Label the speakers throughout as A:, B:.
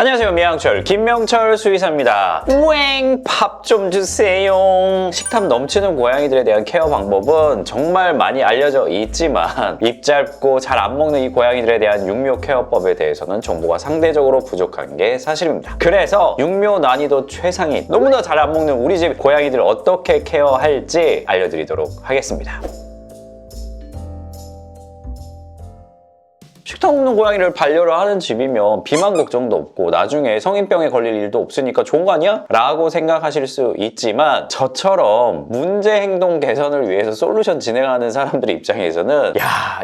A: 안녕하세요, 미양철 김명철 수의사입니다. 우엥 밥 좀 주세요. 식탐 넘치는 고양이들에 대한 케어 방법은 정말 많이 알려져 있지만 입 짧고 잘 안 먹는 이 고양이들에 대한 육묘 케어법에 대해서는 정보가 상대적으로 부족한 게 사실입니다. 그래서 육묘 난이도 최상위, 너무나 잘 안 먹는 우리 집 고양이들 어떻게 케어할지 알려드리도록 하겠습니다. 식탐 없는 고양이를 반려를 하는 집이면 비만 걱정도 없고 나중에 성인병에 걸릴 일도 없으니까 좋은 거 아니야? 라고 생각하실 수 있지만 저처럼 문제 행동 개선을 위해서 솔루션 진행하는 사람들의 입장에서는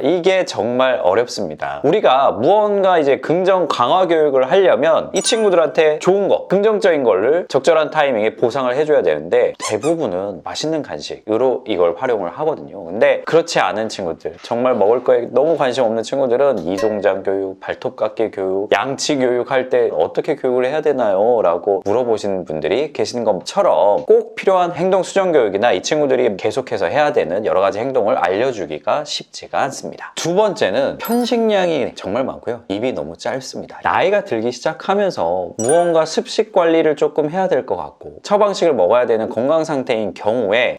A: 이게 정말 어렵습니다. 우리가 무언가 이제 긍정 강화 교육을 하려면 이 친구들한테 좋은 거, 긍정적인 거를 적절한 타이밍에 보상을 해줘야 되는데 대부분은 맛있는 간식으로 이걸 활용을 하거든요. 근데 그렇지 않은 친구들, 정말 먹을 거에 너무 관심 없는 친구들은 이동장 교육, 발톱 깎기 교육, 양치 교육할 때 어떻게 교육을 해야 되나요? 라고 물어보시는 분들이 계시는 것처럼 꼭 필요한 행동 수정 교육이나 이 친구들이 계속해서 해야 되는 여러 가지 행동을 알려주기가 쉽지가 않습니다. 두 번째는 편식량이 정말 많고요. 입이 너무 짧습니다. 나이가 들기 시작하면서 무언가 습식 관리를 조금 해야 될 것 같고 처방식을 먹어야 되는 건강 상태인 경우에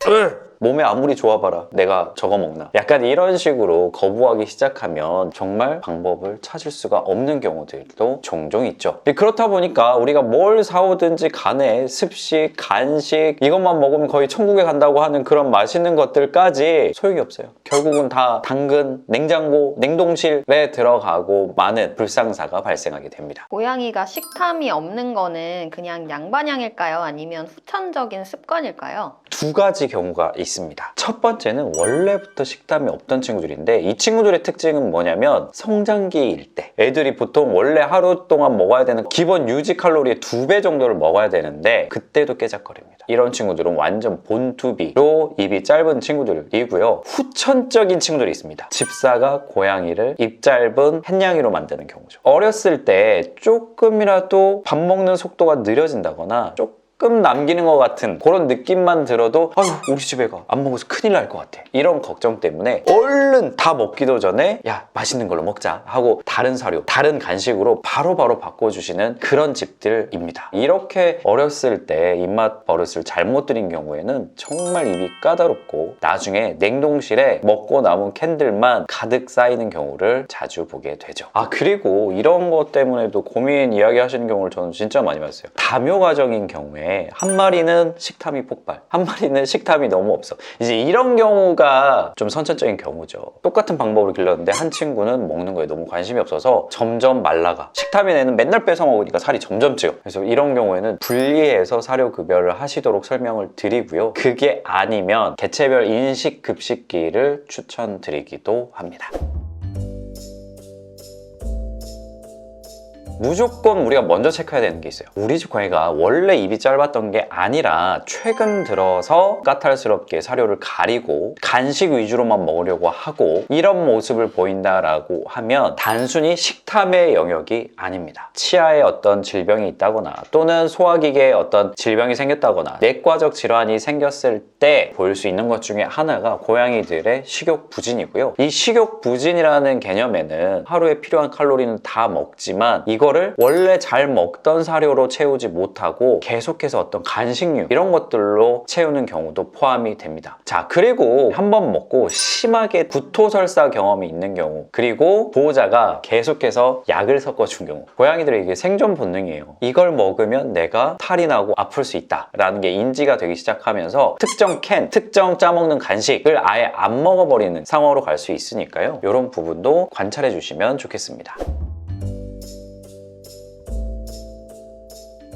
A: 몸에 아무리 좋아봐라 내가 저거 먹나, 약간 이런 식으로 거부하기 시작하면 정말 방법을 찾을 수가 없는 경우들도 종종 있죠. 그렇다 보니까 우리가 뭘 사오든지 간에 습식, 간식 이것만 먹으면 거의 천국에 간다고 하는 그런 맛있는 것들까지 소용이 없어요. 결국은 다 당근, 냉장고, 냉동실에 들어가고 많은 불상사가 발생하게 됩니다.
B: 고양이가 식탐이 없는 거는 그냥 양반향일까요? 아니면 후천적인 습관일까요?
A: 두 가지 경우가 있습니다. 첫 번째는 원래부터 식탐이 없던 친구들인데 이 친구들의 특징은 뭐냐면 성장기일 때 애들이 보통 원래 하루 동안 먹어야 되는 기본 유지 칼로리의 2배 정도를 먹어야 되는데 그때도 깨작거립니다. 이런 친구들은 완전 본투비로 입이 짧은 친구들이고요. 후천적인 친구들이 있습니다. 집사가 고양이를 입 짧은 햇냥이로 만드는 경우죠. 어렸을 때 조금이라도 밥 먹는 속도가 느려진다거나 조금 남기는 것 같은 그런 느낌만 들어도 아유 우리 집 애가 안 먹어서 큰일 날 것 같아, 이런 걱정 때문에 얼른 다 먹기도 전에 야 맛있는 걸로 먹자 하고 다른 사료, 다른 간식으로 바로바로 바꿔주시는 그런 집들입니다. 이렇게 어렸을 때 입맛 버릇을 잘못 들인 경우에는 정말 입이 까다롭고 나중에 냉동실에 먹고 남은 캔들만 가득 쌓이는 경우를 자주 보게 되죠. 그리고 이런 것 때문에도 고민 이야기 하시는 경우를 저는 진짜 많이 봤어요. 다묘 가정인 경우에 한 마리는 식탐이 폭발, 한 마리는 식탐이 너무 없어. 이제 이런 경우가 좀 선천적인 경우죠. 똑같은 방법으로 길렀는데 한 친구는 먹는 거에 너무 관심이 없어서 점점 말라가, 식탐인 애는 맨날 뺏어 먹으니까 살이 점점 쪄요. 그래서 이런 경우에는 분리해서 사료 급여를 하시도록 설명을 드리고요. 그게 아니면 개체별 인식 급식기를 추천드리기도 합니다. 무조건 우리가 먼저 체크해야 되는 게 있어요. 우리 집 고양이가 원래 입이 짧았던 게 아니라 최근 들어서 까탈스럽게 사료를 가리고 간식 위주로만 먹으려고 하고 이런 모습을 보인다라고 하면 단순히 식탐의 영역이 아닙니다. 치아에 어떤 질병이 있다거나 또는 소화기계에 어떤 질병이 생겼다거나 내과적 질환이 생겼을 때 보일 수 있는 것 중에 하나가 고양이들의 식욕 부진이고요. 이 식욕 부진이라는 개념에는 하루에 필요한 칼로리는 다 먹지만 이거를 원래 잘 먹던 사료로 채우지 못하고 계속해서 어떤 간식류 이런 것들로 채우는 경우도 포함이 됩니다. 자, 그리고 한번 먹고 심하게 구토설사 경험이 있는 경우, 그리고 보호자가 계속해서 약을 섞어준 경우, 고양이들의 이게 생존 본능이에요. 이걸 먹으면 내가 탈이 나고 아플 수 있다라는 게 인지가 되기 시작하면서 특정 캔, 특정 짜먹는 간식을 아예 안 먹어버리는 상황으로 갈 수 있으니까요. 이런 부분도 관찰해 주시면 좋겠습니다.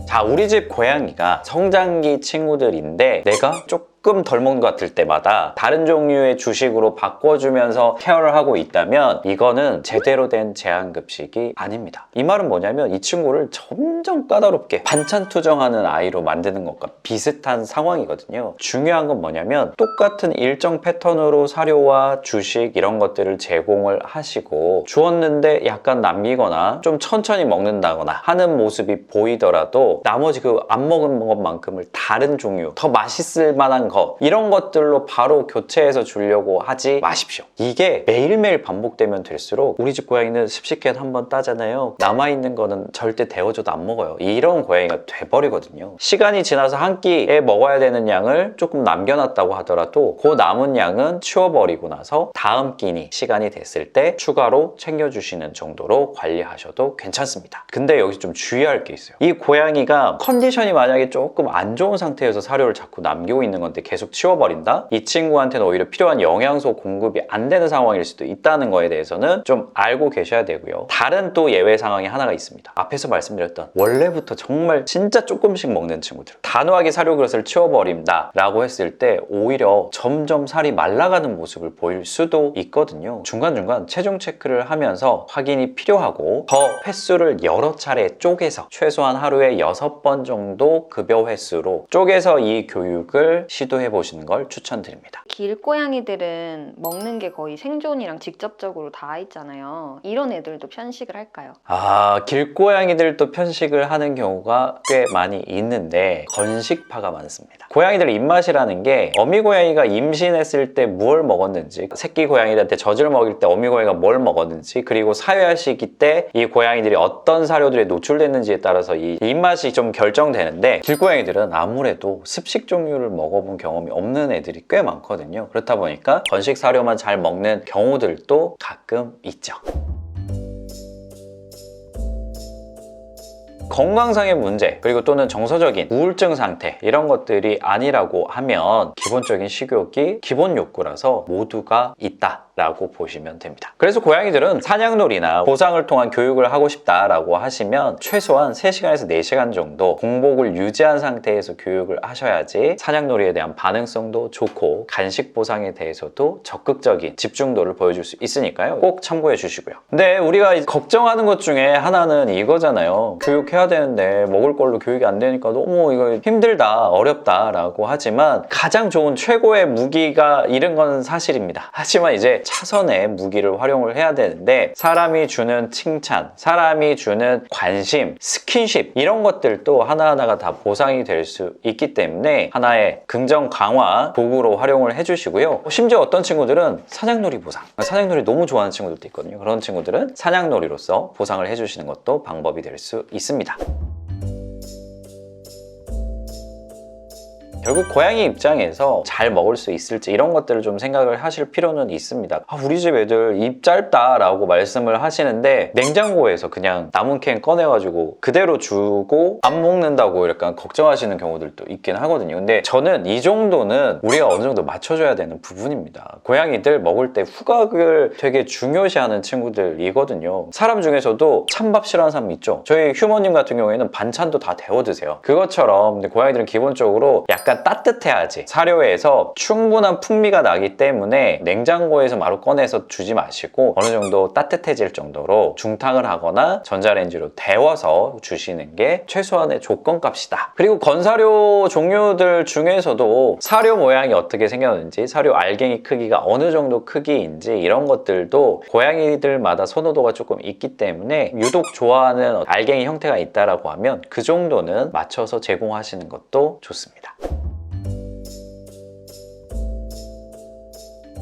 A: 자, 우리 집 고양이가 성장기 친구들인데 내가 조금 덜 먹는 것 같을 때마다 다른 종류의 주식으로 바꿔주면서 케어를 하고 있다면 이거는 제대로 된 제한급식이 아닙니다. 이 말은 뭐냐면 이 친구를 점점 까다롭게 반찬 투정하는 아이로 만드는 것과 비슷한 상황이거든요. 중요한 건 뭐냐면 똑같은 일정 패턴으로 사료와 주식 이런 것들을 제공을 하시고 주었는데 약간 남기거나 좀 천천히 먹는다거나 하는 모습이 보이더라도 나머지 그 안 먹은 것만큼을 다른 종류, 더 맛있을 만한 것 이런 것들로 바로 교체해서 주려고 하지 마십시오. 이게 매일매일 반복되면 될수록 우리 집 고양이는 습식캔 한번 따잖아요. 남아있는 거는 절대 데워줘도 안 먹어요. 이런 고양이가 돼버리거든요. 시간이 지나서 한 끼에 먹어야 되는 양을 조금 남겨놨다고 하더라도 그 남은 양은 치워버리고 나서 다음 끼니 시간이 됐을 때 추가로 챙겨주시는 정도로 관리하셔도 괜찮습니다. 근데 여기서 좀 주의할 게 있어요. 이 고양이가 컨디션이 만약에 조금 안 좋은 상태에서 사료를 자꾸 남기고 있는 건데 계속 치워버린다? 이 친구한테는 오히려 필요한 영양소 공급이 안 되는 상황일 수도 있다는 거에 대해서는 좀 알고 계셔야 되고요. 다른 또 예외 상황이 하나가 있습니다. 앞에서 말씀드렸던 원래부터 정말 진짜 조금씩 먹는 친구들, 단호하게 사료 그릇을 치워버린다 라고 했을 때 오히려 점점 살이 말라가는 모습을 보일 수도 있거든요. 중간중간 체중 체크를 하면서 확인이 필요하고 더 횟수를 여러 차례 쪼개서 최소한 하루에 6번 정도 급여 횟수로 쪼개서 이 교육을 시도해 보시는 걸 추천드립니다.
B: 길고양이들은 먹는 게 거의 생존이랑 직접적으로 닿아 있잖아요. 이런 애들도 편식을 할까요?
A: 길고양이들도 편식을 하는 경우가 꽤 많이 있는데 건식파가 많습니다. 고양이들 입맛이라는 게 어미 고양이가 임신했을 때 뭘 먹었는지, 새끼 고양이들한테 젖을 먹일 때 어미 고양이가 뭘 먹었는지, 그리고 사회화 시기 때 이 고양이들이 어떤 사료들에 노출됐는지에 따라서 이 입맛이 좀 결정되는데, 길고양이들은 아무래도 습식 종류를 먹어본 경험이 없는 애들이 꽤 많거든요. 그렇다 보니까 건식 사료만 잘 먹는 경우들도 가끔 있죠. 건강상의 문제, 그리고 또는 정서적인 우울증 상태, 이런 것들이 아니라고 하면 기본적인 식욕이 기본 욕구라서 모두가 있다 라고 보시면 됩니다. 그래서 고양이들은 사냥놀이나 보상을 통한 교육을 하고 싶다라고 하시면 최소한 3시간에서 4시간 정도 공복을 유지한 상태에서 교육을 하셔야지 사냥놀이에 대한 반응성도 좋고 간식 보상에 대해서도 적극적인 집중도를 보여줄 수 있으니까요. 꼭 참고해 주시고요. 근데 우리가 걱정하는 것 중에 하나는 이거잖아요. 교육해야 되는데 먹을 걸로 교육이 안 되니까 너무 이거 힘들다, 어렵다 라고 하지만 가장 좋은 최고의 무기가 잃은 건 사실입니다. 하지만 이제 차선의 무기를 활용을 해야 되는데, 사람이 주는 칭찬, 사람이 주는 관심, 스킨십, 이런 것들도 하나하나가 다 보상이 될 수 있기 때문에 하나의 긍정 강화 도구로 활용을 해주시고요. 심지어 어떤 친구들은 사냥놀이 보상, 사냥놀이 너무 좋아하는 친구들도 있거든요. 그런 친구들은 사냥놀이로서 보상을 해주시는 것도 방법이 될 수 있습니다. 결국 고양이 입장에서 잘 먹을 수 있을지 이런 것들을 좀 생각을 하실 필요는 있습니다. 우리 집 애들 입 짧다 라고 말씀을 하시는데 냉장고에서 그냥 남은 캔 꺼내가지고 그대로 주고 안 먹는다고 약간 걱정하시는 경우들도 있긴 하거든요. 근데 저는 이 정도는 우리가 어느 정도 맞춰줘야 되는 부분입니다. 고양이들 먹을 때 후각을 되게 중요시하는 친구들이거든요. 사람 중에서도 찬밥 싫어하는 사람 있죠. 저희 휴머님 같은 경우에는 반찬도 다 데워 드세요. 그것처럼 근데 고양이들은 기본적으로 약간 따뜻해야지 사료에서 충분한 풍미가 나기 때문에 냉장고에서 바로 꺼내서 주지 마시고 어느 정도 따뜻해질 정도로 중탕을 하거나 전자레인지로 데워서 주시는 게 최소한의 조건값이다. 그리고 건사료 종류들 중에서도 사료 모양이 어떻게 생겼는지, 사료 알갱이 크기가 어느 정도 크기인지 이런 것들도 고양이들마다 선호도가 조금 있기 때문에 유독 좋아하는 알갱이 형태가 있다라고 하면 그 정도는 맞춰서 제공하시는 것도 좋습니다.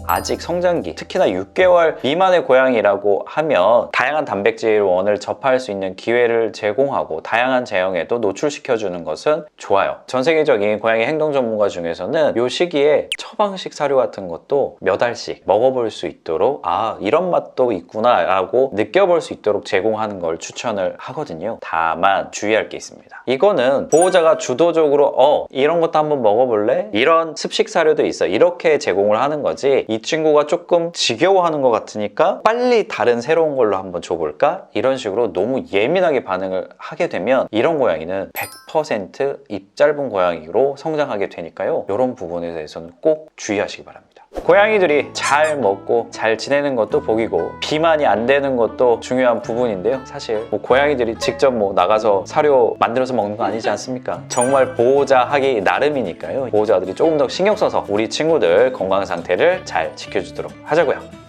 A: 아직 성장기, 특히나 6개월 미만의 고양이라고 하면 다양한 단백질원을 접할 수 있는 기회를 제공하고 다양한 제형에도 노출시켜주는 것은 좋아요. 전 세계적인 고양이 행동 전문가 중에서는 이 시기에 처방식 사료 같은 것도 몇 알씩 먹어볼 수 있도록 이런 맛도 있구나 라고 느껴볼 수 있도록 제공하는 걸 추천을 하거든요. 다만 주의할 게 있습니다. 이거는 보호자가 주도적으로 이런 것도 한번 먹어볼래? 이런 습식 사료도 있어, 이렇게 제공을 하는 거지, 이 친구가 조금 지겨워하는 것 같으니까 빨리 다른 새로운 걸로 한번 줘볼까? 이런 식으로 너무 예민하게 반응을 하게 되면 이런 고양이는 100% 입 짧은 고양이로 성장하게 되니까요. 이런 부분에 대해서는 꼭 주의하시기 바랍니다. 고양이들이 잘 먹고 잘 지내는 것도 복이고 비만이 안 되는 것도 중요한 부분인데요. 사실 고양이들이 직접 나가서 사료 만들어서 먹는 거 아니지 않습니까? 정말 보호자 하기 나름이니까요. 보호자들이 조금 더 신경 써서 우리 친구들 건강 상태를 잘 지켜주도록 하자고요.